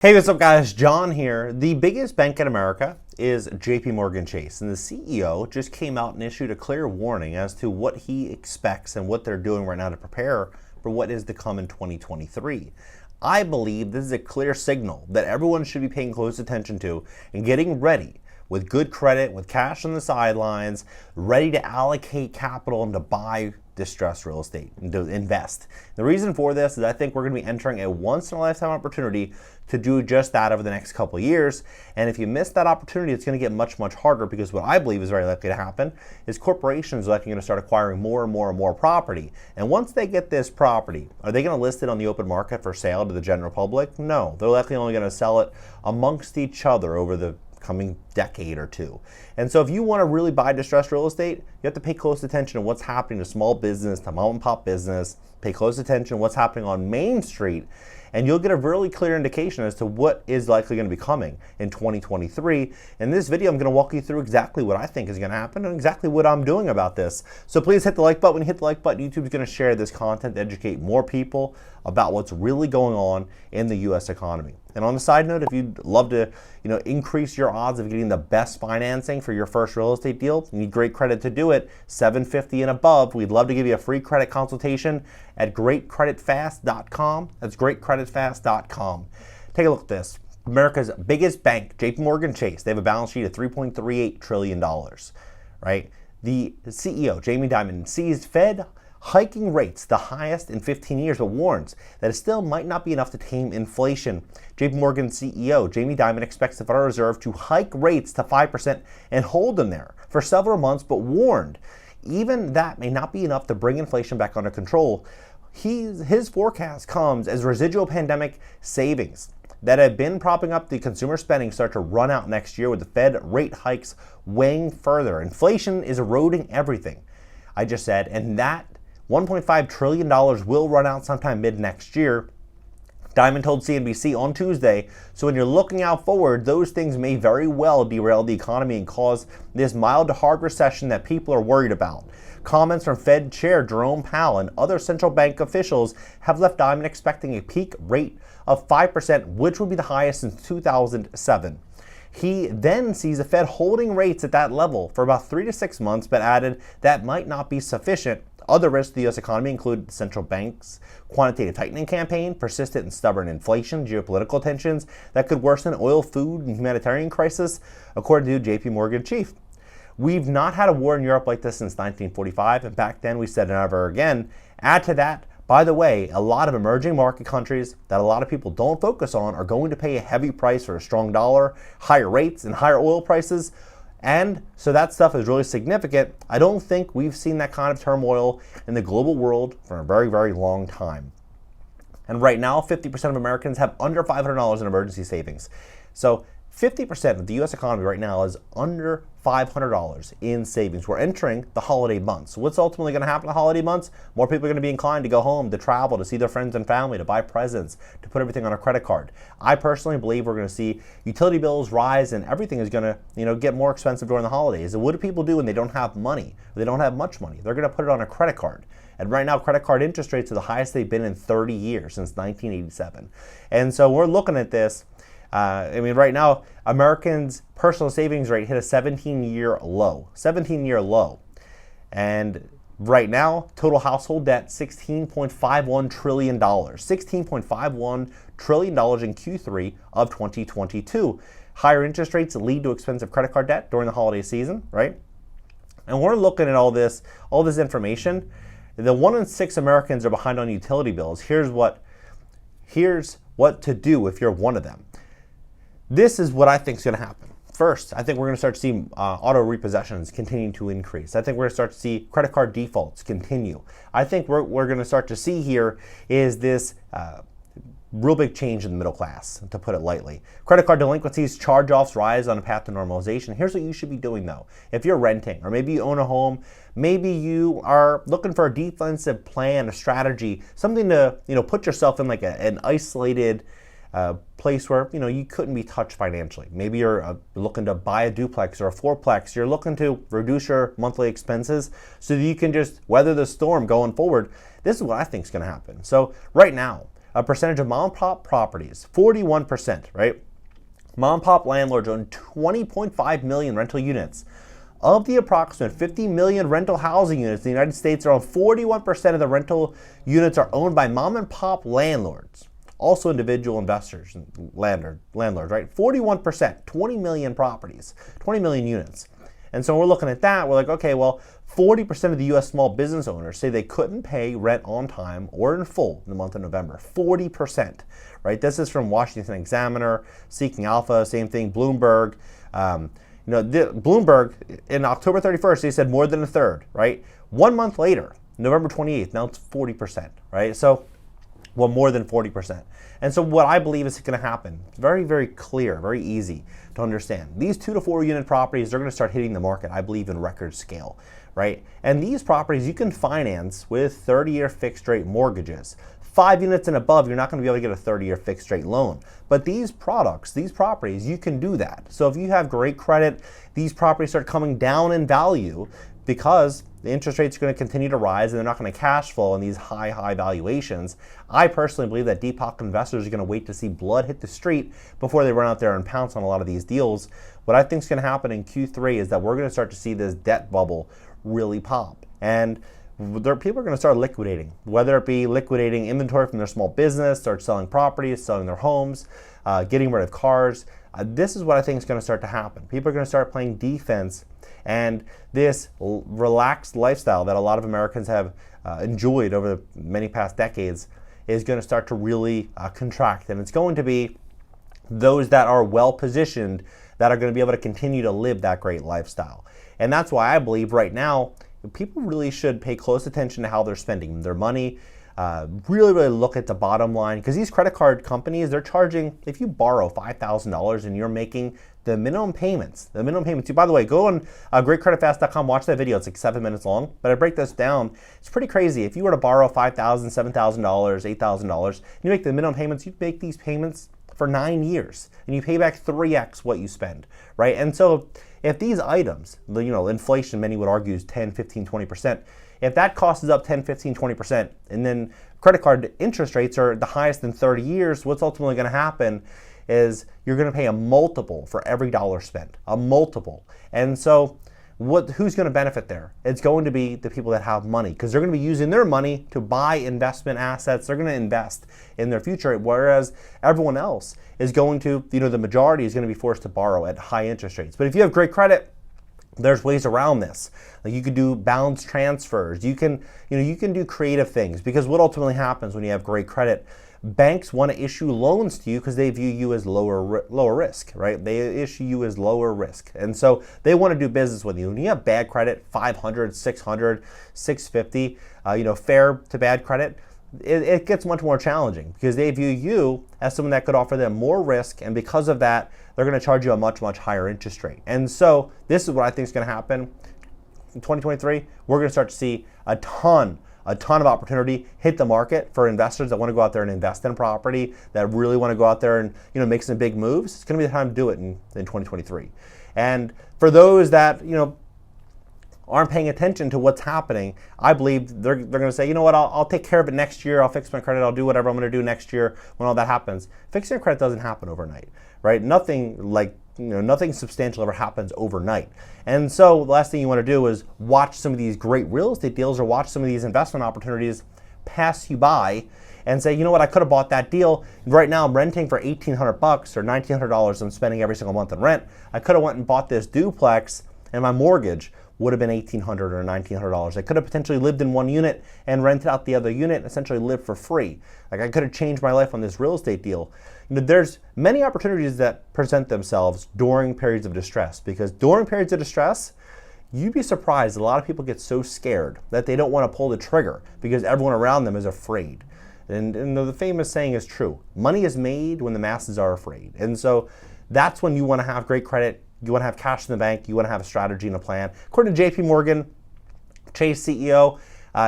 Hey, what's up guys? John here. The biggest bank in America is JPMorgan Chase, and the CEO just came out and issued a clear warning as to what he expects and what they're doing right now to prepare for what is to come in 2023. I believe this is a clear signal that everyone should be paying close attention to and getting ready with good credit, with cash on the sidelines, ready to allocate capital and to buy distressed real estate and to invest. The reason for this is I think we're going to be entering a once-in-a-lifetime opportunity to do just that over the next couple of years. And if you miss that opportunity, it's going to get much, much harder, because what I believe is very likely to happen is corporations are likely going to start acquiring more and more and more property. And once they get this property, are they going to list it on the open market for sale to the general public? No, they're likely only going to sell it amongst each other over the coming decade or two. And so if you want to really buy distressed real estate, you have to pay close attention to what's happening to small business, to mom and pop business, pay close attention to what's happening on Main Street, and you'll get a really clear indication as to what is likely going to be coming in 2023. In this video, I'm going to walk you through exactly what I think is going to happen and exactly what I'm doing about this. So please hit the like button. When you hit the like button, YouTube is going to share this content to educate more people about what's really going on in the U.S. economy. And on the side note, if you'd love to, increase your odds of getting the best financing for your first real estate deal, you need great credit to do it, 750 and above. We'd love to give you a free credit consultation at greatcreditfast.com. That's greatcreditfast.com. Take a look at this. America's biggest bank, JPMorgan Chase, they have a balance sheet of $3.38 trillion, right? The CEO, Jamie Dimon, sees Fed hiking rates the highest in 15 years, but warns that it still might not be enough to tame inflation. JPMorgan CEO Jamie Dimon expects the Federal Reserve to hike rates to 5% and hold them there for several months, but warned even that may not be enough to bring inflation back under control. His forecast comes as residual pandemic savings that have been propping up the consumer spending start to run out next year, with the Fed rate hikes weighing further. Inflation is eroding everything I just said, and that $1.5 trillion will run out sometime mid next year. Dimon told CNBC on Tuesday, so when you're looking out forward, those things may very well derail the economy and cause this mild to hard recession that people are worried about. Comments from Fed Chair Jerome Powell and other central bank officials have left Dimon expecting a peak rate of 5%, which would be the highest since 2007. He then sees the Fed holding rates at that level for about 3 to 6 months, but added that might not be sufficient. Other risks to the U.S. economy include the central bank's quantitative tightening campaign, persistent and stubborn inflation, geopolitical tensions that could worsen oil, food, and humanitarian crisis, according to JPMorgan chief. We've not had a war in Europe like this since 1945, and back then we said never again. Add to that, by the way, a lot of emerging market countries that a lot of people don't focus on are going to pay a heavy price for a strong dollar, higher rates, and higher oil prices. And so that stuff is really significant. I don't think we've seen that kind of turmoil in the global world for a very, very long time. And right now, 50% of Americans have under $500 in emergency savings. So 50% of the U.S. economy right now is under $500 in savings. We're entering the holiday months. What's ultimately going to happen in the holiday months? More people are going to be inclined to go home, to travel, to see their friends and family, to buy presents, to put everything on a credit card. I personally believe we're going to see utility bills rise and everything is going to, get more expensive during the holidays. And what do people do when they don't have money? They don't have much money. They're going to put it on a credit card. And right now, credit card interest rates are the highest they've been in 30 years, since 1987. And so we're looking at this. Right now, Americans' personal savings rate hit a 17-year low. 17-year low. And right now, total household debt, $16.51 trillion. $16.51 trillion in Q3 of 2022. Higher interest rates lead to expensive credit card debt during the holiday season, right? And we're looking at all this information. The 1 in 6 Americans are behind on utility bills. Here's what to do if you're one of them. This is what I think is going to happen. First, I think we're going to start to see auto repossessions continue to increase. I think we're going to start to see credit card defaults continue. I think what we're going to start to see here is this real big change in the middle class, to put it lightly. Credit card delinquencies, charge-offs rise on a path to normalization. Here's what you should be doing, though. If you're renting, or maybe you own a home, maybe you are looking for a defensive plan, a strategy, something to put yourself in like an isolated place where you couldn't be touched financially. Maybe you're looking to buy a duplex or a fourplex. You're looking to reduce your monthly expenses so that you can just weather the storm going forward. This is what I think is going to happen. So right now, a percentage of mom and pop properties, 41%, right? Mom and pop landlords own 20.5 million rental units. Of the approximate 50 million rental housing units in the United States, around 41% of the rental units are owned by mom and pop landlords. Also individual investors and landlords, right? 41%, 20 million properties, 20 million units. And so we're looking at that, we're like, okay, well, 40% of the US small business owners say they couldn't pay rent on time or in full in the month of November. 40%, right? This is from Washington Examiner, Seeking Alpha, same thing, Bloomberg. Bloomberg, in October 31st, they said more than a third, right? 1 month later, November 28th, now it's 40%, right? So, well, more than 40%. And so what I believe is going to happen, very, very clear, very easy to understand. These 2 to 4 unit properties, they're going to start hitting the market, I believe, in record scale, right? And these properties you can finance with 30-year fixed rate mortgages. 5 units and above, you're not going to be able to get a 30-year fixed rate loan. But these products, these properties, you can do that. So if you have great credit, these properties start coming down in value because the interest rates are going to continue to rise and they're not going to cash flow on these high valuations. I personally believe that deep pocket investors are going to wait to see blood hit the street before they run out there and pounce on a lot of these deals. What I think is going to happen in Q3 is that we're going to start to see this debt bubble really pop. And people are going to start liquidating, whether it be liquidating inventory from their small business, start selling properties, selling their homes, getting rid of cars. This is what I think is going to start to happen. People are going to start playing defense, and this relaxed lifestyle that a lot of Americans have enjoyed over the many past decades is going to start to really contract. And it's going to be those that are well positioned that are going to be able to continue to live that great lifestyle. And that's why I believe right now, people really should pay close attention to how they're spending their money, really look at the bottom line, because these credit card companies, they're charging, if you borrow $5,000 and you're making the minimum payments, by the way, go on greatcreditfast.com, watch that video, it's like 7 minutes long, but I break this down. It's pretty crazy. If you were to borrow $5,000, $7,000, $8,000, you make the minimum payments, you make these payments for 9 years, and you pay back 3x what you spend, right? And so if these items, inflation, many would argue, is 10, 15, 20%. If that cost is up 10, 15, 20%, and then credit card interest rates are the highest in 30 years, what's ultimately going to happen is you're going to pay a multiple for every dollar spent, a multiple. And so who's going to benefit there? It's going to be the people that have money, because they're going to be using their money to buy investment assets. They're going to invest in their future, whereas everyone else is going to, the majority is going to be forced to borrow at high interest rates. But if you have great credit, there's ways around this. Like you could do balance transfers. You can do creative things, because what ultimately happens when you have great credit, banks want to issue loans to you because they view you as lower risk, right? They issue you as lower risk. And so they want to do business with you. When you have bad credit, 500, 600, 650, fair to bad credit, it gets much more challenging because they view you as someone that could offer them more risk, and because of that, they're going to charge you a much higher interest rate. And so this is what I think is going to happen in 2023. We're going to start to see a ton of opportunity hit the market for investors that want to go out there and invest in property, that really want to go out there and make some big moves. It's going to be the time to do it in 2023. And for those that aren't paying attention to what's happening, I believe they're going to say, you know what, I'll take care of it next year. I'll fix my credit. I'll do whatever I'm going to do next year when all that happens. Fixing your credit doesn't happen overnight, right? Nothing substantial ever happens overnight. And so the last thing you want to do is watch some of these great real estate deals or watch some of these investment opportunities pass you by and say, you know what, I could have bought that deal. Right now I'm renting for $1,800 or $1,900 I'm spending every single month in rent. I could have went and bought this duplex, and my mortgage would have been $1,800 or $1,900. I could have potentially lived in one unit and rented out the other unit and essentially lived for free. Like, I could have changed my life on this real estate deal. There's many opportunities that present themselves during periods of distress, because during periods of distress, you'd be surprised, a lot of people get so scared that they don't want to pull the trigger because everyone around them is afraid. And the famous saying is true. Money is made when the masses are afraid. And so that's when you want to have great credit. You want to have cash in the bank. You want to have a strategy and a plan. According to JPMorgan Chase CEO,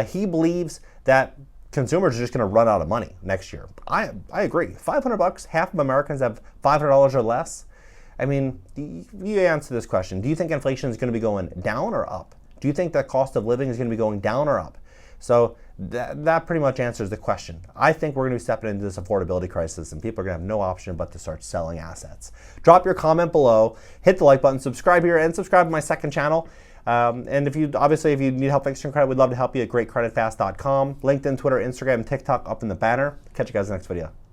he believes that consumers are just going to run out of money next year. I agree. $500, half of Americans have $500 or less. I mean, you answer this question. Do you think inflation is going to be going down or up? Do you think the cost of living is going to be going down or up? So that pretty much answers the question. I think we're going to be stepping into this affordability crisis, and people are going to have no option but to start selling assets. Drop your comment below, hit the like button, subscribe here, and subscribe to my second channel. And if you need help fixing your credit, we'd love to help you at greatcreditfast.com. LinkedIn, Twitter, Instagram, and TikTok up in the banner. Catch you guys in the next video.